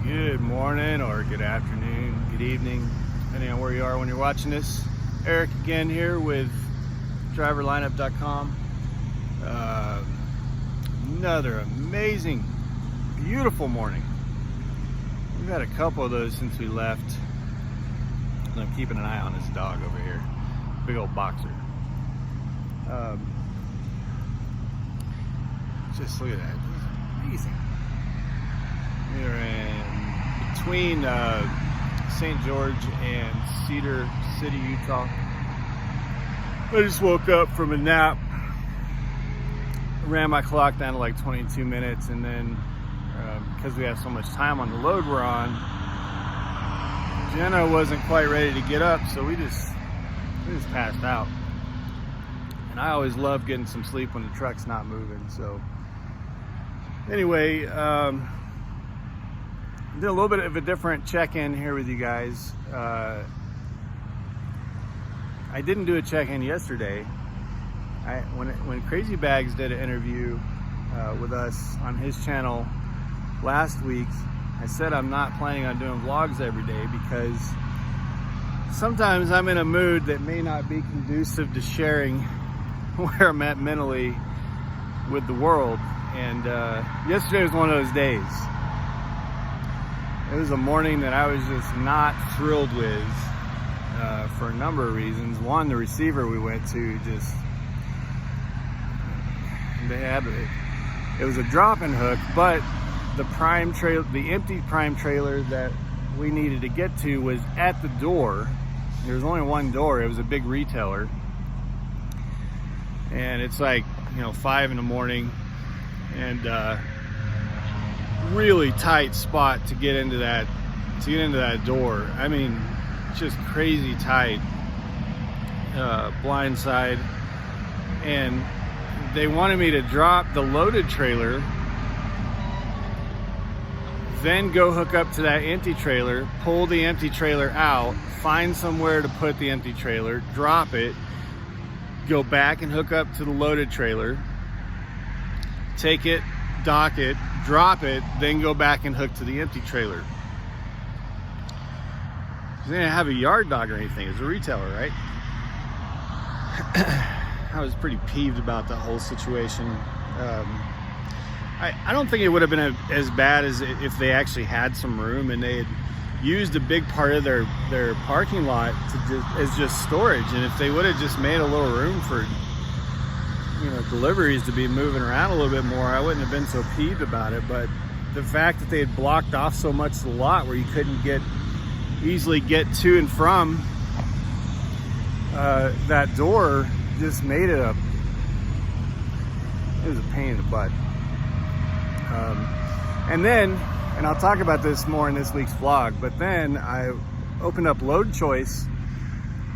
Good morning or good afternoon, good evening, depending on where you are when you're watching this. Eric again here with driverlineup.com. Another amazing, beautiful morning. We've had a couple of those since we left. And I'm keeping an eye on this dog over here, big old boxer. Just look at that, it's amazing. We're in between St. George and Cedar City, Utah. I just woke up from a nap, ran my clock down to like 22 minutes, and then because we have so much time on the load we're on, Jenna wasn't quite ready to get up, so we just passed out. And I always love getting some sleep when the truck's not moving. So anyway, did a little bit of a different check-in here with you guys. I didn't do a check-in yesterday. When Crazy Bags did an interview with us on his channel last week, I said I'm not planning on doing vlogs every day because sometimes I'm in a mood that may not be conducive to sharing where I'm at mentally with the world. And yesterday was one of those days. It was a morning that I was just not thrilled with for a number of reasons. One, the receiver we went to it was a drop-in hook, but the empty prime trailer that we needed to get to was at the door. There was only one door. It was a big retailer, and it's like 5 in the morning, and really tight spot to get into that door. I mean, just crazy tight, blind side. And they wanted me to drop the loaded trailer, then go hook up to that empty trailer, pull the empty trailer out, find somewhere to put the empty trailer, drop it, go back and hook up to the loaded trailer, take it, dock it, drop it, then go back and hook to the empty trailer. They didn't have a yard dog or anything. It's a retailer, right? I was pretty peeved about the whole situation. I don't think it would have been as bad as if they actually had some room and they had used a big part of their parking lot as just storage. And if they would have just made a little room for deliveries to be moving around a little bit more, I wouldn't have been so peeved about it. But the fact that they had blocked off so much of the lot where you couldn't easily get to and from that door just made it was a pain in the butt. And I'll talk about this more in this week's vlog, but then I opened up Load Choice,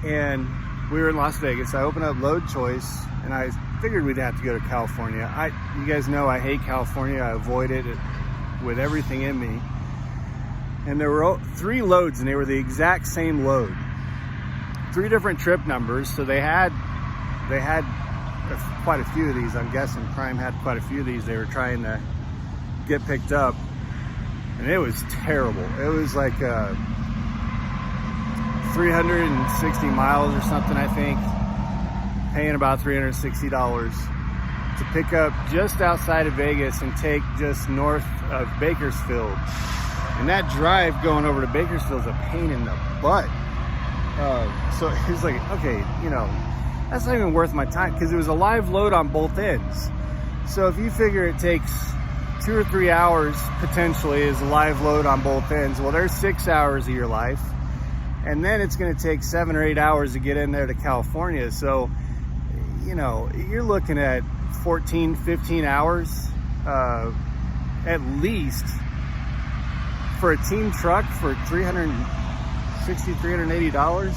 and we were in Las Vegas. I opened up Load Choice, and I figured we'd have to go to California. You guys know I hate California. I avoid it with everything in me. And there were 3 loads, and they were the exact same load. 3 different trip numbers, so they had quite a few of these. I'm guessing Prime had quite a few of these they were trying to get picked up, and it was terrible. It was like 360 miles or something, I think, paying about $360 to pick up just outside of Vegas and take just north of Bakersfield. And that drive going over to Bakersfield is a pain in the butt. So it was like, okay, that's not even worth my time, because it was a live load on both ends. So if you figure it takes 2 or 3 hours potentially as a live load on both ends, well, there's 6 hours of your life. And then it's going to take 7 or 8 hours to get in there to California. So, you're looking at 14, 15 hours at least for a team truck for $360, $380.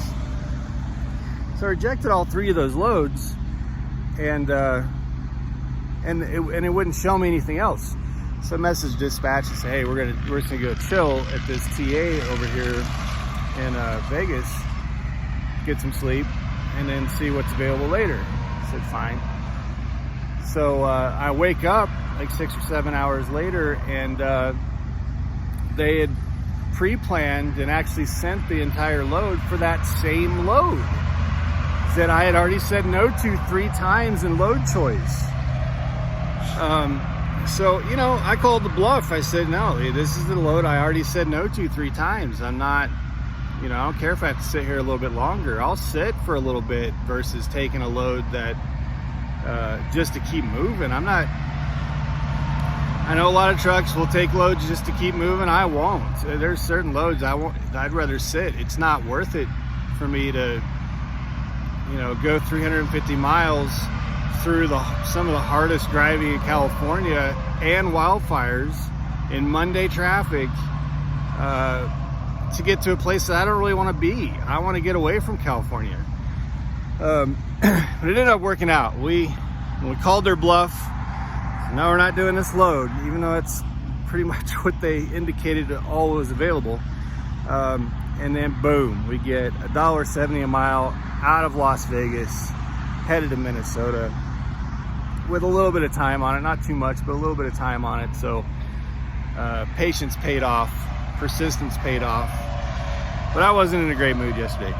So I rejected all 3 of those loads, and it wouldn't show me anything else. So I messaged dispatch and say, hey, we're just gonna go chill at this TA over here in Vegas, get some sleep, and then see what's available later. I said, fine. So I wake up like 6 or 7 hours later, and they had pre-planned and actually sent the entire load for that same load that I had already said no to 3 times in load choice. So, you know, I called the bluff. I said, no, this is the load I already said no to 3 times. I'm not, you know, I don't care if I have to sit here a little bit longer. I'll sit for a little bit versus taking a load that just to keep moving. I'm not, I know a lot of trucks will take loads just to keep moving. I won't. There's certain loads I'd rather sit. It's not worth it for me to, you know, go 350 miles through some of the hardest driving in California and wildfires in Monday traffic to get to a place that I don't really want to be. I want to get away from California. But it ended up working out. When we called their bluff, no, we're not doing this load, even though it's pretty much what they indicated all was available. And then boom, we get $1.70 a mile out of Las Vegas, headed to Minnesota with a little bit of time on it, not too much, but a little bit of time on it. So patience paid off, persistence paid off, but I wasn't in a great mood yesterday.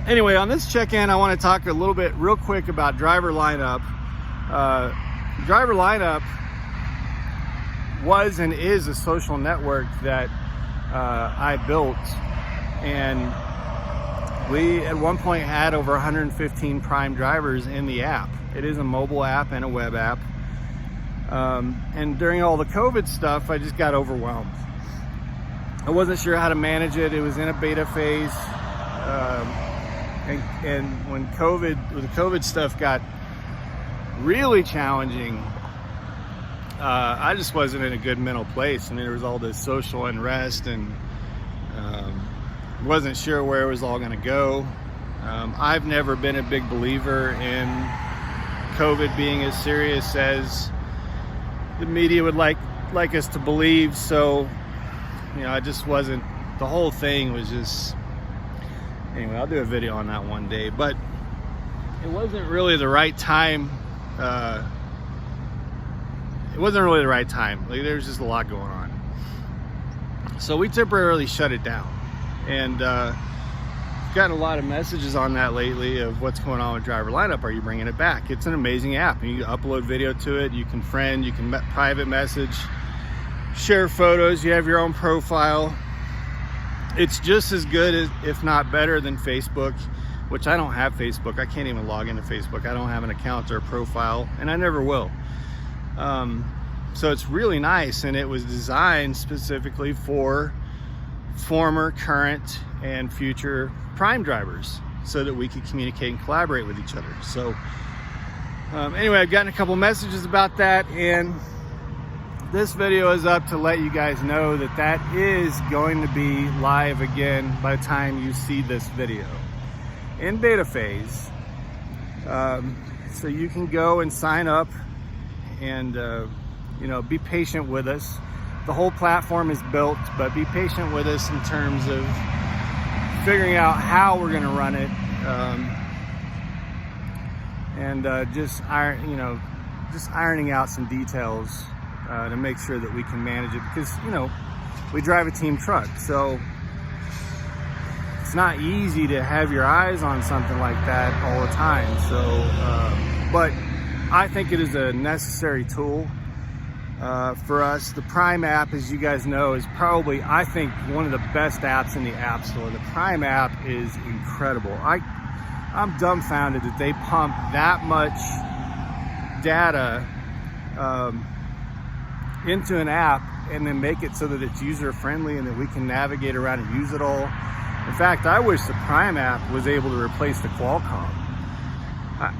Anyway, on this check-in, I want to talk a little bit real quick about driver lineup. Driver lineup was and is a social network that I built, and we at one point had over 115 Prime drivers in the app. It is a mobile app and a web app. And during all the COVID stuff, I just got overwhelmed. I wasn't sure how to manage it. It was in a beta phase. And when the COVID stuff got really challenging, I just wasn't in a good mental place. I mean, there was all this social unrest, and wasn't sure where it was all going to go. I've never been a big believer in COVID being as serious as the media would like us to believe. So, you know, I just wasn't, the whole thing was just, anyway, I'll do a video on that one day, but it wasn't really the right time. It wasn't really the right time. Like, there's just a lot going on. So we temporarily shut it down. And gotten a lot of messages on that lately of what's going on with driver lineup. Are you bringing it back? It's an amazing app. You can upload video to it. You can friend, you can private message, share photos. You have your own profile. It's just as good as, if not better than Facebook, which I don't have Facebook. I can't even log into Facebook. I don't have an account or a profile, and I never will. So it's really nice, and it was designed specifically for former, current, and future Prime drivers so that we could communicate and collaborate with each other. So anyway, I've gotten a couple messages about that, and this video is up to let you guys know that that is going to be live again by the time you see this video in beta phase. So you can go and sign up and you know, be patient with us. The whole platform is built, but be patient with us in terms of figuring out how we're going to run it, and just ironing out some details to make sure that we can manage it, because, you know, we drive a team truck, so it's not easy to have your eyes on something like that all the time. So but I think it is a necessary tool for us. The Prime app, as you guys know, is probably, I think, one of the best apps in the App Store. The Prime app is incredible. I'm dumbfounded that they pump that much data into an app and then make it so that it's user friendly and that we can navigate around and use it all. In fact, I wish the Prime app was able to replace the Qualcomm.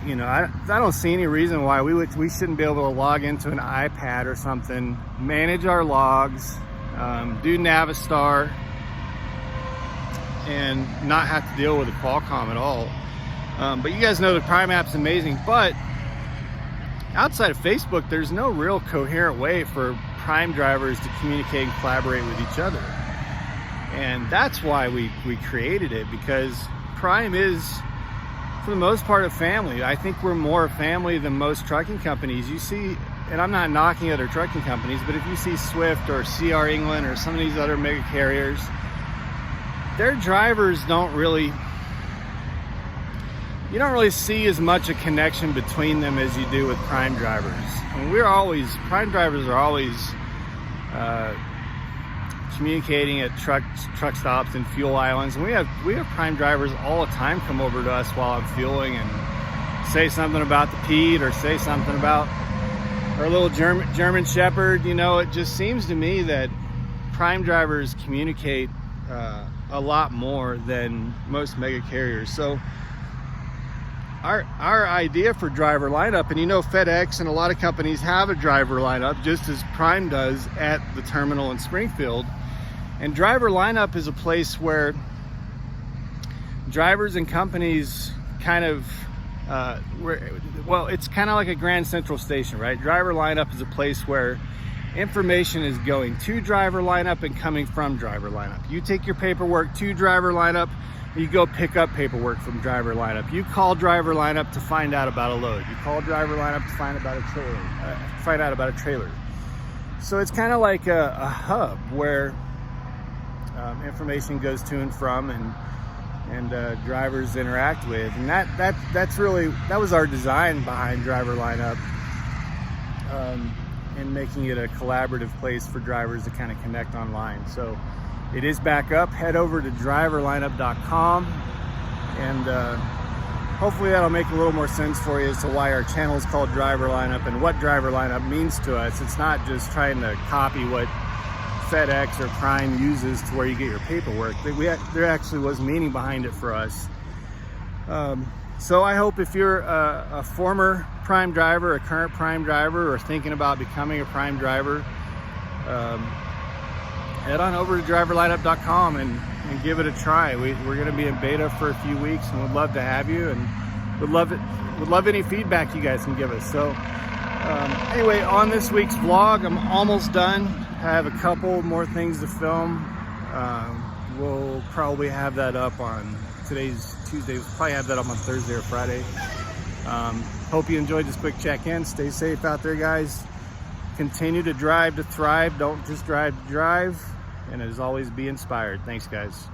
You know, I don't see any reason why we shouldn't be able to log into an iPad or something, manage our logs, do Navistar, and not have to deal with the Qualcomm at all. But you guys know the Prime app's amazing, but outside of Facebook, there's no real coherent way for Prime drivers to communicate and collaborate with each other. And that's why we created it, because Prime is, for the most part, a family. I think we're more a family than most trucking companies. You see and I'm not knocking other trucking companies, but if you see Swift or CR England or some of these other mega carriers, their drivers don't really, you don't really see as much a connection between them as you do with prime drivers. And prime drivers are always communicating at truck stops and fuel islands, and we have prime drivers all the time come over to us while I'm fueling and say something about the Pete or say something about our little German Shepherd. You know, it just seems to me that prime drivers communicate a lot more than most mega carriers. So our idea for driver lineup, and you know, FedEx and a lot of companies have a driver lineup just as Prime does at the terminal in Springfield. And driver lineup is a place where drivers and companies kind of it's kind of like a Grand Central Station, right? Driver lineup is a place where information is going to driver lineup and coming from driver lineup. You take your paperwork to driver lineup, you go pick up paperwork from driver lineup. You call driver lineup to find out about a load. You call driver lineup to find out about a trailer. So it's kind of like a hub where information goes to and from, and drivers interact with, and that was our design behind driver lineup, and making it a collaborative place for drivers to kind of connect online. So it is back up. Head over to driverlineup.com, and hopefully that'll make a little more sense for you as to why our channel is called Driver Lineup and what driver lineup means to us. It's not just trying to copy what FedEx or Prime uses to where you get your paperwork. There actually was meaning behind it for us. So I hope if you're a former Prime driver, a current Prime driver, or thinking about becoming a Prime driver, head on over to driverlineup.com and give it a try. We're going to be in beta for a few weeks, and would love to have you, and would love any feedback you guys can give us. So anyway, on this week's vlog, I'm almost done. I have a couple more things to film. We'll probably have that up on today's Tuesday. We'll probably have that up on Thursday or Friday. Hope you enjoyed this quick check-in. Stay safe out there, guys. Continue to drive to thrive. Don't just drive to drive. And as always, be inspired. Thanks, guys.